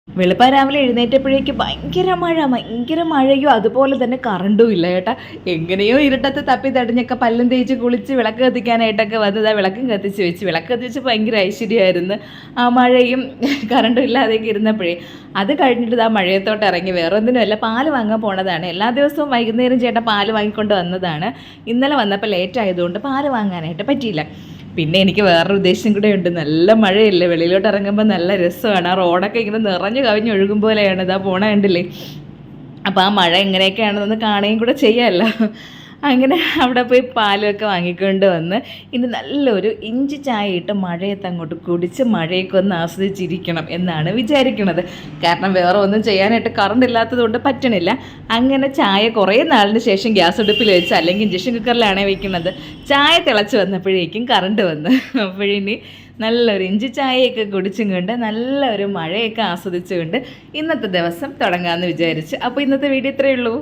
വെളുപ്പാൻ രാവിലെ എഴുന്നേറ്റപ്പോഴേക്ക് ഭയങ്കര മഴയോ അതുപോലെ തന്നെ കറണ്ടും ഇല്ല കേട്ടാ. എങ്ങനെയോ ഇരുട്ടത്ത് തപ്പി തടഞ്ഞൊക്കെ പല്ലും തേച്ച് കുളിച്ച് വിളക്ക് കത്തിക്കാനായിട്ടൊക്കെ വന്നത് ആ വിളക്കും കത്തിച്ച് വെച്ച് വിളക്ക് കത്തിച്ച് ഭയങ്കര ഐശ്വര്യമായിരുന്നു. ആ മഴയും കറണ്ടും ഇല്ലാതെയൊക്കെ ഇരുന്നപ്പോഴേ അത് കഴിഞ്ഞിട്ട് ആ മഴയത്തോട്ട് ഇറങ്ങി. വേറെ ഒന്നിനുമല്ല, പാല് വാങ്ങാൻ പോണതാണ്. എല്ലാ ദിവസവും വൈകുന്നേരം ചേട്ടൻ പാല് വാങ്ങിക്കൊണ്ട് വന്നതാണ്. ഇന്നലെ വന്നപ്പോൾ ലേറ്റ് ആയതുകൊണ്ട് പാല് വാങ്ങാനായിട്ട് പറ്റിയില്ല. പിന്നെ എനിക്ക് വേറൊരു ഉദ്ദേശം കൂടെ ഉണ്ട്. നല്ല മഴയല്ലേ, വെളിയിലോട്ട് ഇറങ്ങുമ്പോൾ നല്ല രസമാണ്. ആ റോഡൊക്കെ ഇങ്ങനെ നിറഞ്ഞു കവിഞ്ഞൊഴുകും പോലെയാണ് ഇതാ പോണ കണ്ടില്ലേ. അപ്പോൾ ആ മഴ എങ്ങനെയൊക്കെയാണെന്നൊന്ന് കാണുകയും കൂടെ ചെയ്യാമല്ലോ. അങ്ങനെ അവിടെ പോയി പാലൊക്കെ വാങ്ങിക്കൊണ്ട് വന്ന് ഇന്ന് നല്ലൊരു ഇഞ്ചി ചായ ഇട്ട് മഴയത്ത് അങ്ങോട്ട് കുടിച്ച് മഴയൊക്കെ ഒന്ന് ആസ്വദിച്ചിരിക്കണം എന്നാണ് വിചാരിക്കുന്നത്. കാരണം വേറെ ഒന്നും ചെയ്യാനായിട്ട് കറണ്ട് ഇല്ലാത്തതുകൊണ്ട് പറ്റണില്ല. അങ്ങനെ ചായ കുറേ നാളിന് ശേഷം ഗ്യാസ് അടുപ്പിൽ വെച്ച്, അല്ലെങ്കിൽ ഇഞ്ചക്ഷൻ കുക്കറിലാണേ വയ്ക്കുന്നത്. ചായ തിളച്ച് വന്നപ്പോഴേക്കും കറണ്ട് വന്ന്. അപ്പോഴിനി നല്ലൊരു ഇഞ്ചി ചായയൊക്കെ കുടിച്ചും കൊണ്ട് നല്ലൊരു മഴയൊക്കെ ആസ്വദിച്ചുകൊണ്ട് ഇന്നത്തെ ദിവസം തുടങ്ങാമെന്ന് വിചാരിച്ചു. അപ്പോൾ ഇന്നത്തെ വീഡിയോ ഇത്രയേ ഉള്ളൂ.